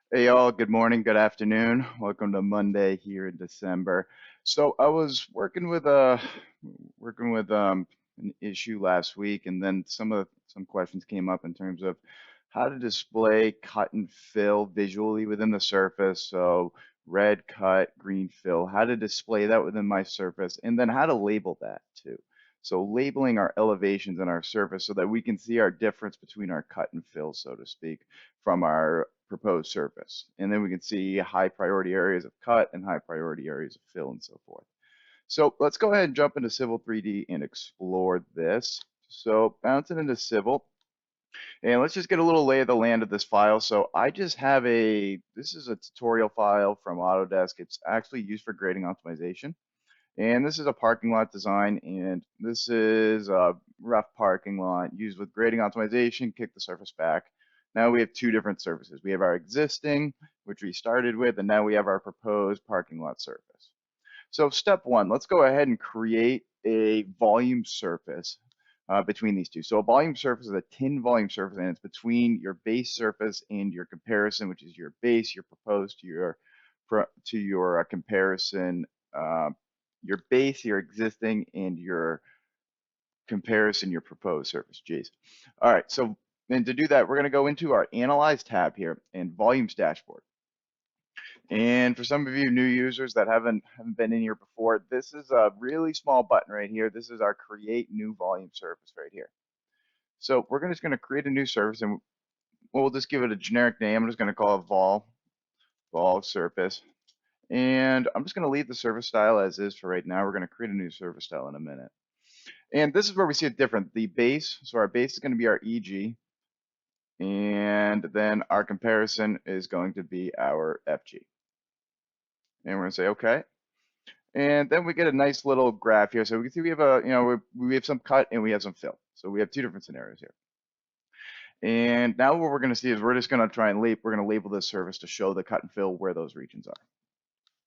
Hey y'all, good morning, good afternoon. Welcome to Monday here in December. So I was working with an issue last week, and then some questions came up in terms of how to display cut and fill visually within the surface. So red cut, green fill, how to display that within my surface, and then how to label that too. So labeling our elevations in our surface so that we can see our difference between our cut and fill, so to speak, from our proposed surface. And then we can see high priority areas of cut and high priority areas of fill and so forth. So let's go ahead and jump into Civil 3D and explore this. So bouncing into Civil, and let's just get a little lay of the land of this file. So I just have this is a tutorial file from Autodesk. It's actually used for grading optimization. And this is a parking lot design, and this is a rough parking lot used with grading optimization, kick the surface back. Now we have two different surfaces. We have our existing, which we started with, and now we have our proposed parking lot surface. So step one, let's go ahead and create a volume surface between these two. So a volume surface is a tin volume surface, and it's between your base surface and your comparison, which is your base, your proposed to your comparison, uh, your base, your existing, and your comparison, your proposed surface. Jeez. All right. So and to do that, we're going to go into our Analyze tab here and Volumes Dashboard. And for some of you new users that haven't been in here before, this is a really small button right here. This is our Create New Volume Surface right here. So we're just going to create a new surface, and we'll just give it a generic name. I'm just going to call it Vol Surface. And I'm just going to leave the surface style as is for right now. We're going to create a new surface style in a minute. And this is where we see it different. The base, so our base is going to be our EG, and then our comparison is going to be our FG. And we're going to say OK. And then we get a nice little graph here. So we can see we have we have some cut and we have some fill. So we have two different scenarios here. And now what we're going to see is we're just going to we're going to label this surface to show the cut and fill where those regions are.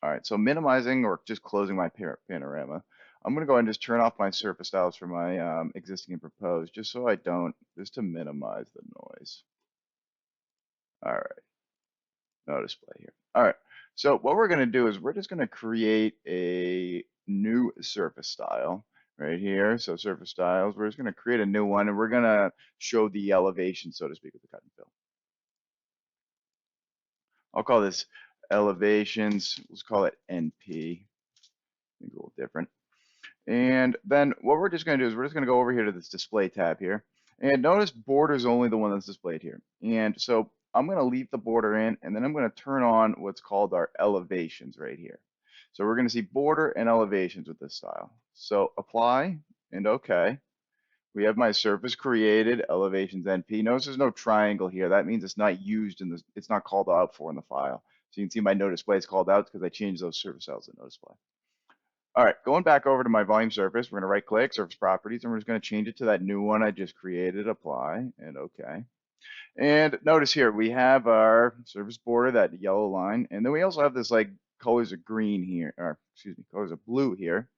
All right, so minimizing or just closing my panorama. I'm going to go ahead and just turn off my surface styles for my existing and proposed, just so I don't, just to minimize the noise. All right, no display here. All right, so what we're going to do is we're just going to create a new surface style right here. So surface styles, we're just going to create a new one, and we're going to show the elevation, so to speak, with the cut and fill. I'll call this elevations. Let's call it NP. Think a little different. And then what we're just going to do is we're just going to go over here to this display tab here. And notice border is only the one that's displayed here. And so I'm going to leave the border in, and then I'm going to turn on what's called our elevations right here. So we're going to see border and elevations with this style. So apply and OK. We have my surface created, elevations NP. Notice there's no triangle here. That means it's not used in this, it's not called out for in the file. So you can see my no display is called out because I changed those surface cells to no display. All right, going back over to my volume surface, we're going to right click, surface properties, and we're just going to change it to that new one I just created, apply, and OK. And notice here, we have our surface border, that yellow line, and then we also have this like colors of green here, or excuse me, colors of blue here,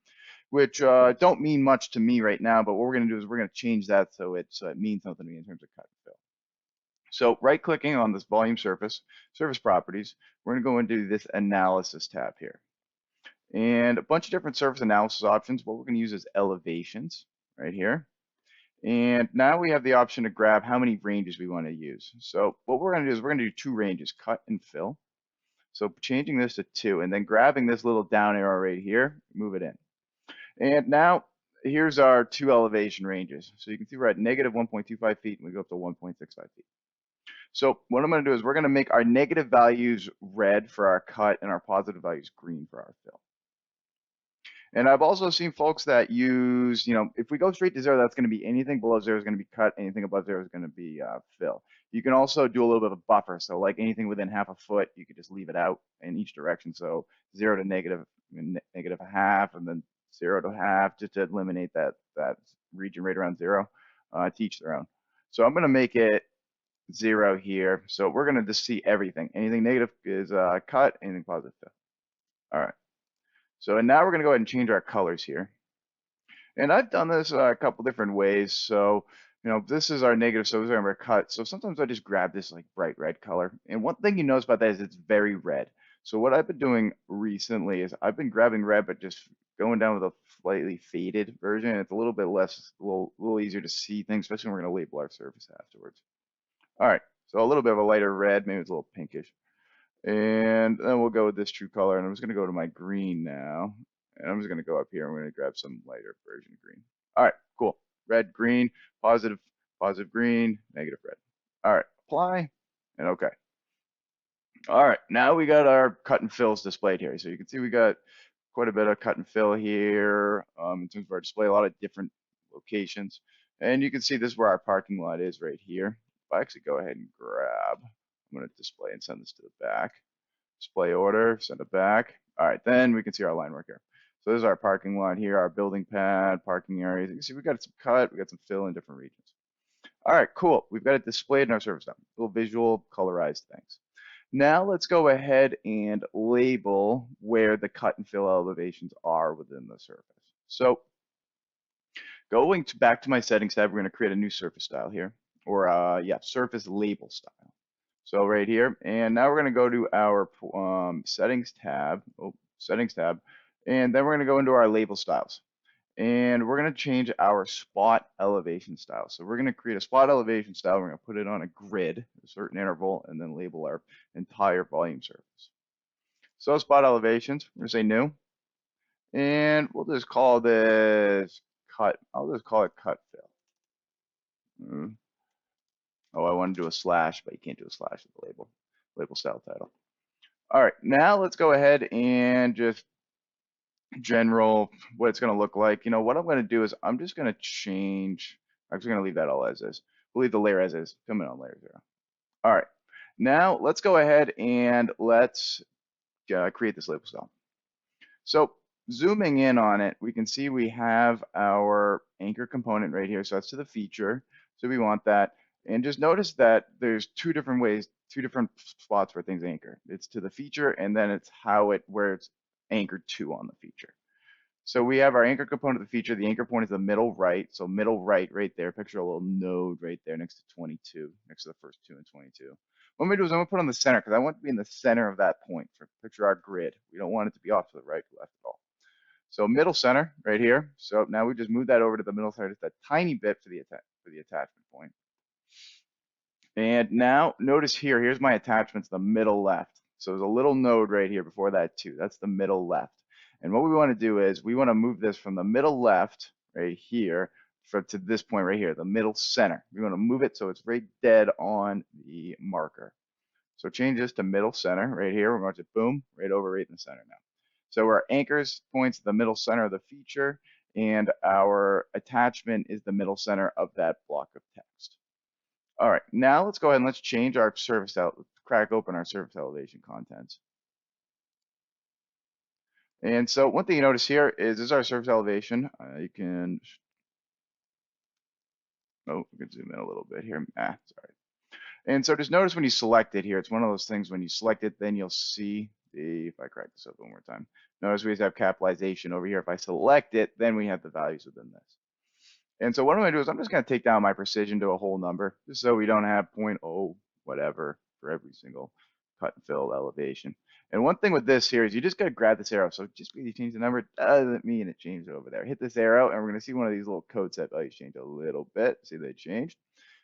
which don't mean much to me right now, but what we're going to do is we're going to change that so it means something to me in terms of cut and fill. So right clicking on this volume surface, surface properties, we're going to go into this analysis tab here. And a bunch of different surface analysis options. What we're going to use is elevations right here. And now we have the option to grab how many ranges we want to use. So what we're going to do is we're going to do two ranges, cut and fill. So changing this to 2, and then grabbing this little down arrow right here, move it in. And now here's our two elevation ranges. So you can see we're at negative 1.25 feet, and we go up to 1.65 feet. So what I'm going to do is we're going to make our negative values red for our cut and our positive values green for our fill. And I've also seen folks that use, if we go straight to 0, that's going to be anything below 0 is going to be cut, anything above 0 is going to be fill. You can also do a little bit of a buffer. So like anything within half a foot, you could just leave it out in each direction. So 0 to negative a half, and then 0 to half, just to eliminate that region right around 0, to each their own. So I'm going to make it 0 here. So we're going to just see everything. Anything negative is cut, anything positive fill. All right. So and now we're going to go ahead and change our colors here. And I've done this a couple different ways. So this is our negative, so this is our cut. So sometimes I just grab this like bright red color. And one thing you notice about that is it's very red. So what I've been doing recently is I've been grabbing red, but just going down with a slightly faded version. It's a little bit less, a little easier to see things, especially when we're going to label our surface afterwards. All right, so a little bit of a lighter red, maybe it's a little pinkish. And then we'll go with this true color, and I'm just going to go to my green now. And I'm just going to go up here, and we're going to grab some lighter version of green. All right, cool. Red, green, positive, positive green, negative red. All right, apply, and okay. All right, now we got our cut and fills displayed here. So you can see we got quite a bit of cut and fill here in terms of our display, a lot of different locations. And you can see this is where our parking lot is right here. If I actually go ahead and grab, I'm going to display and send this to the back. Display order, send it back. All right, then we can see our line work here. So this is our parking lot here, our building pad, parking areas. You can see we got some cut, we got some fill in different regions. All right, cool. We've got it displayed in our service now. Little visual colorized things. Now let's go ahead and label where the cut and fill elevations are within the surface. So going back to my settings tab, we're going to create a new surface style here, or yeah, surface label style. So right here, and now we're going to go to our settings tab, and then we're going to go into our label styles. And we're going to change our spot elevation style. So we're going to create a spot elevation style. We're going to put it on a grid, a certain interval, and then label our entire volume surface. So spot elevations, we're going to say new. And we'll just call this cut. I'll just call it cut fill. Oh, I want to do a slash, but you can't do a slash with the label style title. All right, now let's go ahead and just general what it's going to look like. What I'm going to do is I'm just going to change. I'm just going to leave that all as is. We'll leave the layer as is. Come in on layer 0. All right, now let's go ahead and let's create this label style. So zooming in on it, we can see we have our anchor component right here. So that's to the feature. So we want that. And just notice that there's two different ways, two different spots where things anchor. It's to the feature, and then it's where it's anchored to on the feature. So we have our anchor component of the feature. The anchor point is the middle right. So middle right there. Picture a little node right there next to 22, next to the first 2 and 22. What I'm going to do is I'm going to put on the center because I want it to be in the center of that point. Picture our grid. We don't want it to be off to the right or left at all. So middle center right here. So now we just move that over to the middle center just a tiny bit for the attachment point. And now notice here's my attachment to the middle left. So there's a little node right here before that too. That's the middle left. And what we want to do is we want to move this from the middle left right here to this point right here, the middle center. We want to move it so it's right dead on the marker. So change this to middle center right here. We're going to boom, right over right in the center now. So our anchors points to the middle center of the feature, and our attachment is the middle center of that block of text. All right, now let's go ahead and let's change our surface out, crack open our surface elevation contents. And so one thing you notice here is this is our surface elevation. You can, we can zoom in a little bit here. Sorry. And so just notice when you select it here, it's one of those things when you select it, then you'll see if I crack this up one more time. Notice we have capitalization over here. If I select it, then we have the values within this. And so what I'm going to do is I'm just going to take down my precision to a whole number, just so we don't have 0.0 whatever for every single cut and fill elevation. And one thing with this here is you just got to grab this arrow. So just because you change the number doesn't mean it changed over there. Hit this arrow, and we're going to see one of these little code set values change a little bit. See they changed.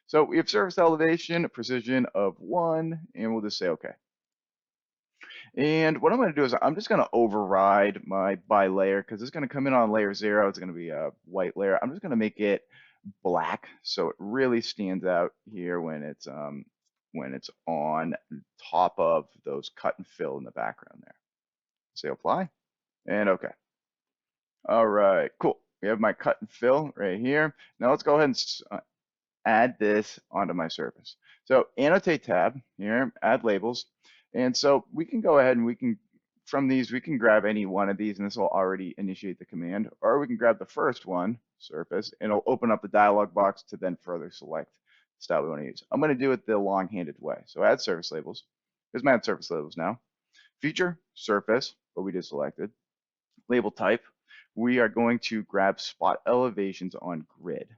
So we have surface elevation, precision of 1, and we'll just say OK. And what I'm going to do is I'm just going to override my by layer because it's going to come in on layer 0. It's going to be a white layer. I'm just going to make it black so it really stands out here when it's on top of those cut and fill in the background there. Say apply and OK. All right, cool. We have my cut and fill right here. Now let's go ahead and add this onto my surface. So annotate tab here, add labels. And so we can go ahead and from these, we can grab any one of these and this will already initiate the command, or we can grab the first one, surface, and it'll open up the dialog box to then further select the style we want to use. I'm going to do it the long-handed way. So add surface labels. Here's my add surface labels now. Feature, surface, what we just selected. Label type, we are going to grab spot elevations on grid.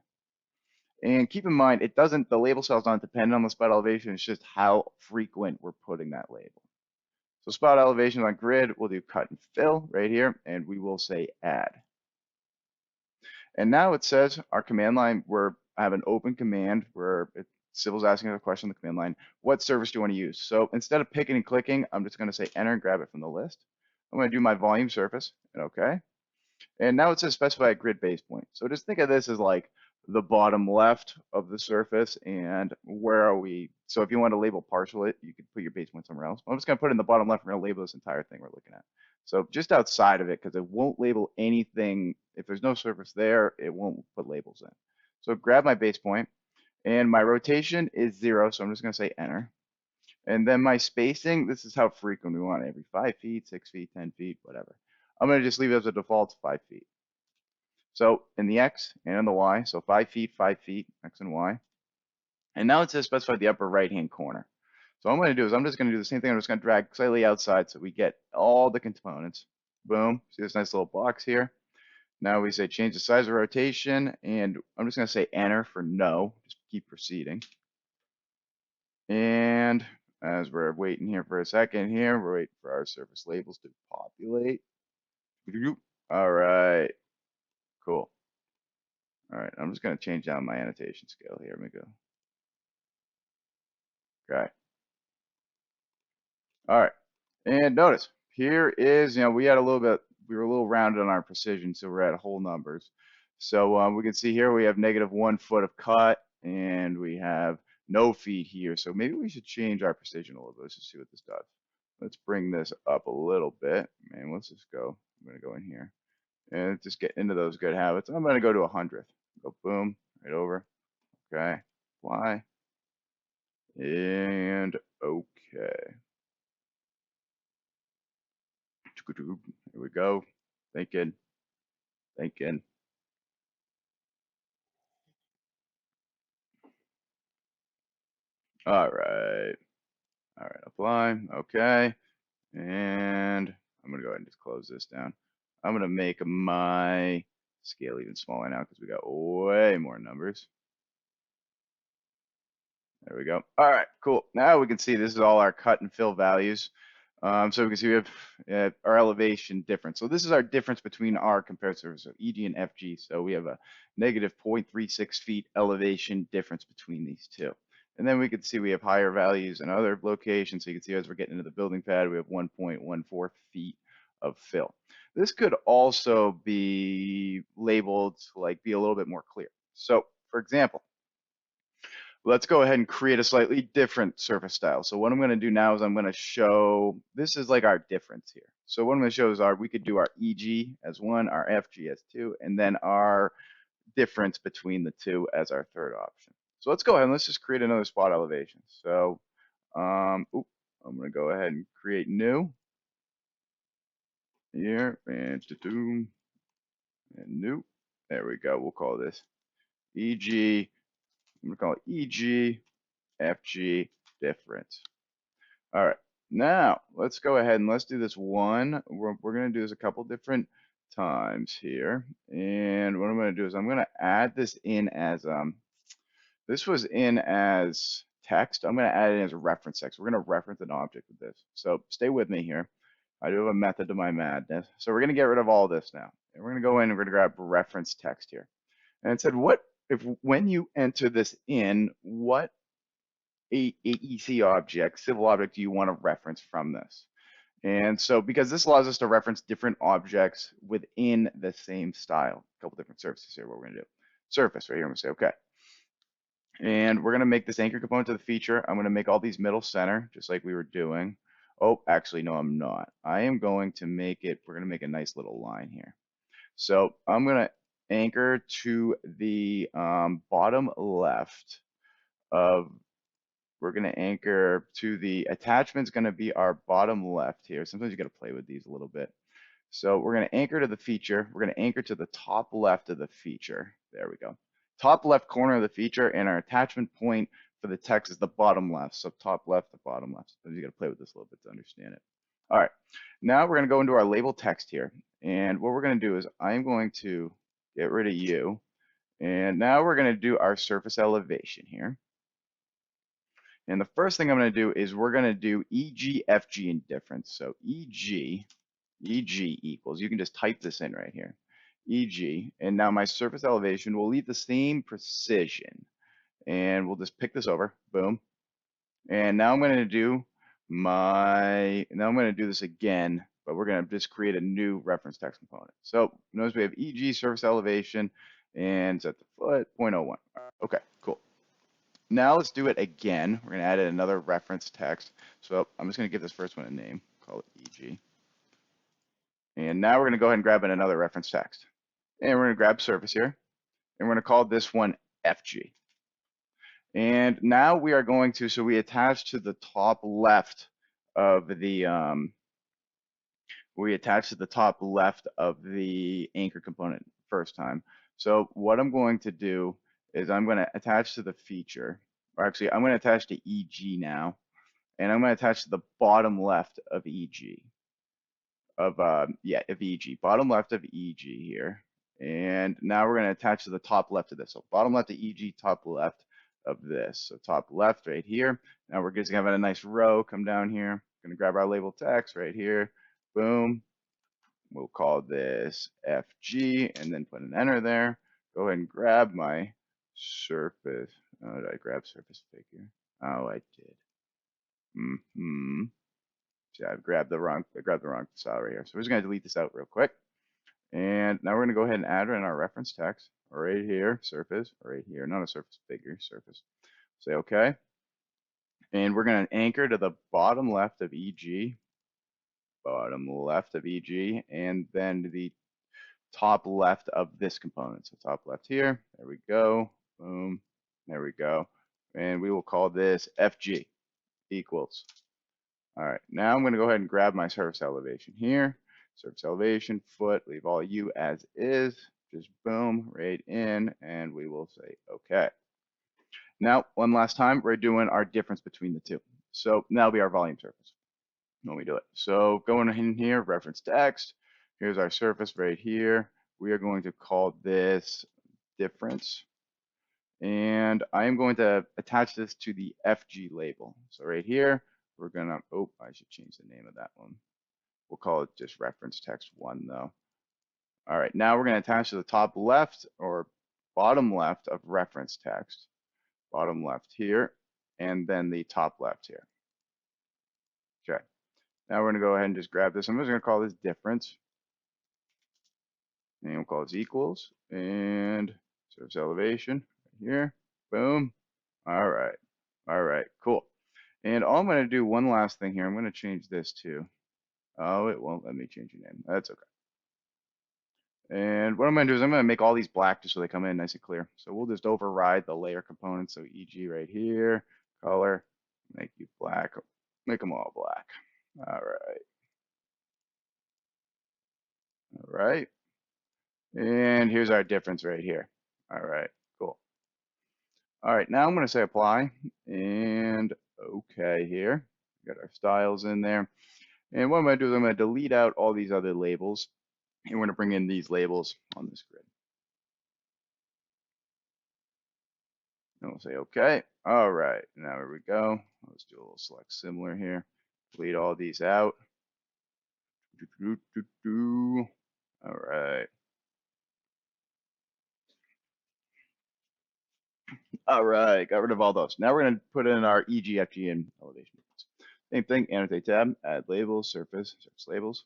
And keep in mind, the label cell is not dependent on the spot elevation. It's just how frequent we're putting that label. So spot elevation on grid, we'll do cut and fill right here, and we will say add. And now it says our command line, I have an open command where Civil's asking a question on the command line. What service do you want to use? So instead of picking and clicking, I'm just going to say enter and grab it from the list. I'm going to do my volume surface and OK. And now it says specify a grid base point. So just think of this as like the bottom left of the surface and where are we? So if you want to label partial it, you could put your base point somewhere else. I'm just going to put it in the bottom left. We're going to label this entire thing we're looking at. So just outside of it, because it won't label anything. If there's no surface there, it won't put labels in. So grab my base point, and my rotation is 0. So I'm just going to say enter. And then my spacing, this is how frequent we want it, every 5 feet, 6 feet, 10 feet, whatever. I'm going to just leave it as a default 5 feet. So in the X and in the Y, so 5 feet, 5 feet, X and Y. And now it says specify the upper right-hand corner. So what I'm going to do is I'm just going to do the same thing. I'm just going to drag slightly outside so we get all the components. Boom. See this nice little box here. Now we say change the size of rotation, and I'm just going to say enter for no. Just keep proceeding. And as we're waiting here for a second here, we're waiting for our surface labels to populate. All right. Cool. All right. I'm just going to change down my annotation scale here. Let me go. Okay. All right. And notice here is, we had we were a little rounded on our precision, so we're at whole numbers. So we can see here we have -1 foot of cut and we have no feet here. So maybe we should change our precision a little bit. Let's just see what this does. Let's bring this up a little bit. And let's just go. I'm going to go in here and just get into those good habits. I'm going to go to 100th. Go boom, right over. Okay. Apply. And okay. Here we go. Thinking. All right. All right. Apply. Okay. And I'm going to go ahead and just close this down. I'm going to make my scale even smaller now because we got way more numbers. There we go. All right, cool. Now we can see this is all our cut and fill values. So we can see we have our elevation difference. So this is our difference between our compared surfaces, so EG and FG. So we have a negative 0.36 feet elevation difference between these two. And then we can see we have higher values in other locations. So you can see as we're getting into the building pad, we have 1.14 feet of fill. This could also be labeled to like be a little bit more clear. So for example, let's go ahead and create a slightly different surface style. So what I'm going to do now is I'm going to show, this is like our difference here. So what I'm going to show is we could do our EG as 1, our FG as 2, and then our difference between the two as our third option. So let's go ahead and let's just create another spot elevation. So I'm going to go ahead and create new here and new. There we go. We'll call this EG. I'm going to call it EG FG difference. All right, now let's go ahead and let's do this one. We're going to do this a couple different times here. And what I'm going to do is I'm going to add this in as, this was in as text. I'm going to add it as a reference text. We're going to reference an object with this. So stay with me here. I do have a method to my madness. So we're going to get rid of all this now. And we're going to go in and we're going to grab reference text here. And it said, when you enter this in, what AEC object, civil object, do you want to reference from this? And so because this allows us to reference different objects within the same style, a couple different surfaces here, what we're going to do. Surface right here, I'm going to say, okay. And we're going to make this anchor component to the feature. I'm going to make all these middle center, just like we were doing. Oh, actually, no, I'm not. I am going to make it, we're going to make a nice little line here. So I'm going to anchor to the bottom left of, we're going to anchor to the attachment's going to be our bottom left here. Sometimes you got to play with these a little bit. So we're going to anchor to the feature. We're going to anchor to the top left of the feature. There we go. Top left corner of the feature, and our attachment point for the text is the bottom left. So top left to bottom left. So you got to play with this a little bit to understand it. All right. Now we're going to go into our label text here. And what we're going to do is I'm going to get rid of you. And now we're going to do our surface elevation here. And the first thing I'm going to do is we're going to do EG, FG, and difference. So EG equals, you can just type this in right here, EG, and now my surface elevation will leave the same precision. And we'll just pick this over, boom. And now I'm going to do this again, but we're going to just create a new reference text component. So notice we have EG surface elevation and set the foot 0.01. Okay, cool. Now let's do it again. We're going to add in another reference text. So I'm just going to give this first one a name, call it EG. And now we're going to go ahead and grab in another reference text. And we're going to grab surface here. And we're going to call this one FG. And now we are going to, so we attach to the top left of the, anchor component first time. So what I'm going to do is I'm going to attach to the feature, or actually I'm going to attach to EG now, and I'm going to attach to the bottom left of EG, of EG, bottom left of EG here. And now we're going to attach to the top left of this. So bottom left of EG, top left of this. So top left right here. Now we're just going to have a nice row come down here. Going to grab our label text right here. Boom. We'll call this FG and then put an enter there. Go ahead and grab my surface. Oh, did I grab surface figure? Oh, I did. See, I grabbed the wrong style right here. So we're just going to delete this out real quick. And now we're going to go ahead and add in our reference text right here, surface, right here, not a surface figure, surface. Say okay. And we're going to anchor to the bottom left of EG, and then the top left of this component. So top left here, there we go, boom, there we go. And we will call this FG equals. All right, now I'm going to go ahead and grab my surface elevation here. Surface elevation, foot, leave all U as is, just boom, right in, and we will say okay. Now, one last time, we're doing our difference between the two. So that'll be our volume surface when we do it. So going in here, reference text, here's our surface right here. We are going to call this difference. And I am going to attach this to the FG label. So right here, we're gonna, oh, I should change the name of that one. We'll call it just reference text 1 though. All right, now we're gonna attach to the top left or bottom left of reference text. Bottom left here, and then the top left here. Okay, now we're gonna go ahead and just grab this. I'm just gonna call this difference. And we'll call this equals, and surface elevation right here, boom. All right, cool. And all I'm going to do one last thing here. I'm going to change this to, oh, it won't let me change the name. That's okay. And what I'm going to do is I'm going to make all these black just so they come in nice and clear. So we'll just override the layer components. So EG right here, color, make you black, make them all black. All right. And here's our difference right here. All right, cool. All right, now I'm going to say apply and okay here. Got our styles in there. And what I'm going to do is I'm going to delete out all these other labels. And we're going to bring in these labels on this grid. And we'll say okay. All right, now here we go. Let's do a little select similar here. Delete all these out. All right. All right, got rid of all those. Now we're going to put in our EG, FG, and elevation. Same thing, annotate tab, add labels, surface labels.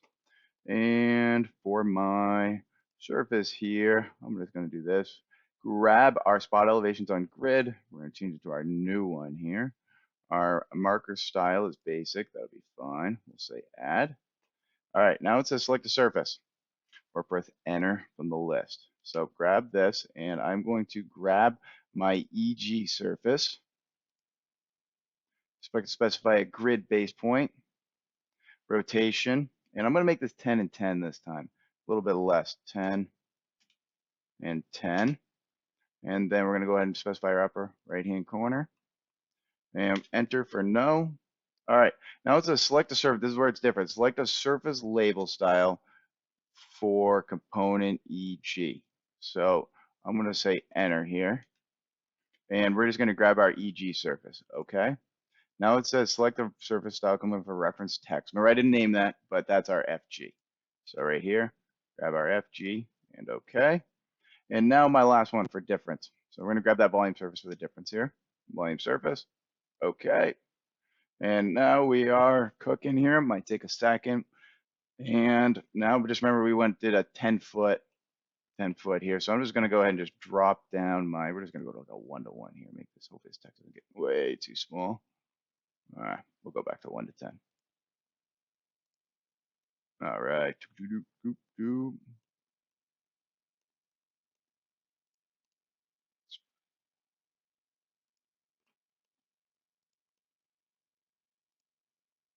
And for my surface here, I'm just going to do this. Grab our spot elevations on grid. We're going to change it to our new one here. Our marker style is basic. That'll be fine. We'll say add. All right, now it says select a surface or press enter from the list. So grab this, and I'm going to grab my EG surface. Specify a grid base point, rotation, and I'm going to make this 10 and 10 this time. A little bit less, 10 and 10. And then we're going to go ahead and specify our upper right-hand corner. And enter for no. All right, now let's select a surface. This is where it's different. Select a surface label style for component EG. So I'm going to say enter here, and we're just going to grab our EG surface. Okay. Now it says select the surface style coming for reference text. Remember, I didn't name that, but that's our FG. So right here, grab our FG and okay. And now my last one for difference. So we're going to grab that volume surface for the difference here. Volume surface. Okay. And now we are cooking here. Might take a second. And now just remember we did a 10 foot here. So I'm just going to go ahead and just drop down we're just going to go to like a 1-to-1 here. Make this, hopefully this text doesn't get way too small. All right, we'll go back to 1 to 10. All right.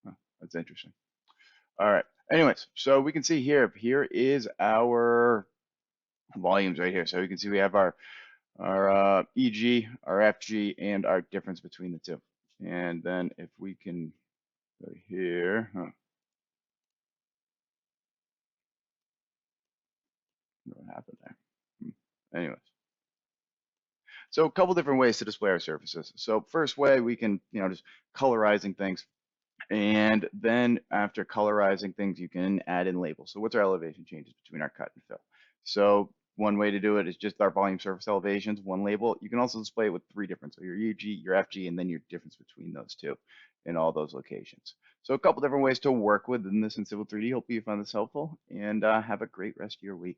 Huh, that's interesting. All right. Anyways, so we can see here is our volumes right here. So you can see we have our EG, our FG, and our difference between the two. And then if we can go here, what happened there? Anyways, so a couple different ways to display our surfaces. So first way, we can, just colorizing things. And then after colorizing things, you can add in labels. So what's our elevation changes between our cut and fill? So one way to do it is just our volume surface elevations, one label. You can also display it with 3 different, so your UG, your FG, and then your difference between those two in all those locations. So a couple different ways to work with in this in Civil 3D. Hope you found this helpful, and have a great rest of your week.